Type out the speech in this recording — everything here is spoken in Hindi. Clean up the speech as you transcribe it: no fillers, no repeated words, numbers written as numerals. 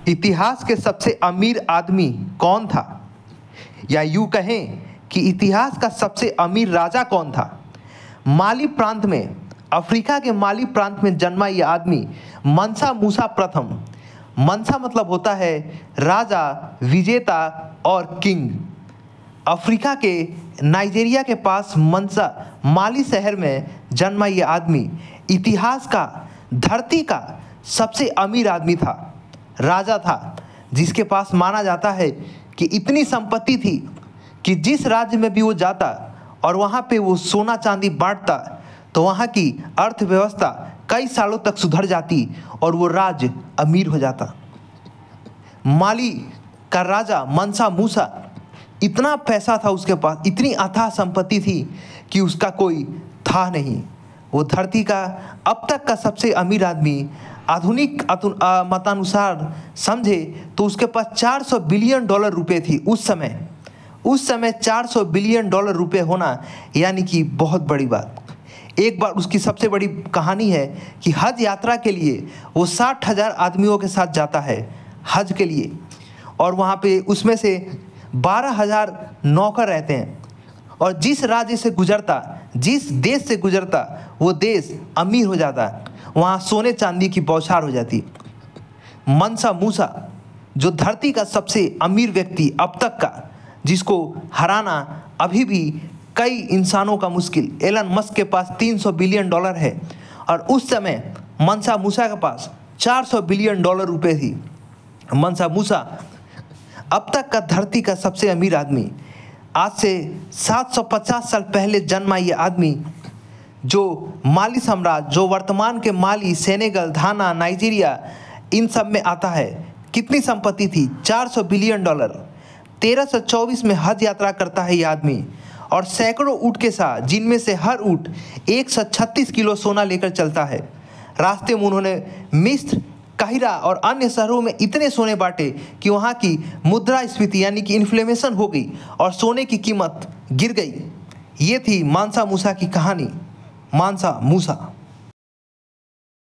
इतिहास के सबसे अमीर आदमी कौन था? या यूं कहें कि इतिहास का सबसे अमीर राजा कौन था? माली प्रांत में, अफ्रीका के माली प्रांत में जन्मा यह आदमी मंसा मूसा प्रथम। मंसा मतलब होता है राजा, विजेता और किंग। अफ्रीका के नाइजीरिया के पास मंसा माली शहर में जन्मा यह आदमी इतिहास का, धरती का सबसे अमीर आदमी था, राजा था, जिसके पास माना जाता है कि इतनी संपत्ति थी कि जिस राज्य में भी वो जाता और वहाँ पे वो सोना चांदी बांटता तो वहाँ की अर्थव्यवस्था कई सालों तक सुधर जाती और वो राज्य अमीर हो जाता। माली का राजा मंसा मूसा, इतना पैसा था उसके पास, इतनी अथाह संपत्ति थी कि उसका कोई था नहीं। वो धरती का अब तक का सबसे अमीर आदमी। आधुनिक मतानुसार समझे तो उसके पास 400 बिलियन डॉलर रुपए थी उस समय। उस समय 400 बिलियन डॉलर रुपए होना यानी कि बहुत बड़ी बात। एक बार उसकी सबसे बड़ी कहानी है कि हज यात्रा के लिए वो 60,000 आदमियों के साथ जाता है हज के लिए, और वहाँ पे उसमें से 12,000 नौकर रहते हैं, और जिस राज्य से गुजरता, जिस देश से गुजरता, वो देश अमीर हो जाता, वहाँ सोने चांदी की बौछार हो जाती। मंसा मूसा जो धरती का सबसे अमीर व्यक्ति अब तक का, जिसको हराना अभी भी कई इंसानों का मुश्किल। एलन मस्क के पास 300 बिलियन डॉलर है और उस समय मंसा मूसा के पास 400 बिलियन डॉलर रुपए थी। मंसा मूसा अब तक का धरती का सबसे अमीर आदमी। आज से 750 साल पहले जन्मा ये आदमी, जो माली साम्राज्य, जो वर्तमान के माली, सेनेगल, घाना, नाइजीरिया, इन सब में आता है। कितनी संपत्ति थी? 400 बिलियन डॉलर। 1324 में हज यात्रा करता है ये आदमी और सैकड़ों ऊँट के साथ, जिनमें से हर ऊँट 136 किलो सोना लेकर चलता है। रास्ते में उन्होंने मिस्र, काहिरा और अन्य शहरों में इतने सोने बांटे कि वहाँ की मुद्रास्फीति यानी कि इन्फ्लेमेशन हो गई और सोने की कीमत गिर गई। ये थी मानसा मूसा की कहानी। मानसा मूसा।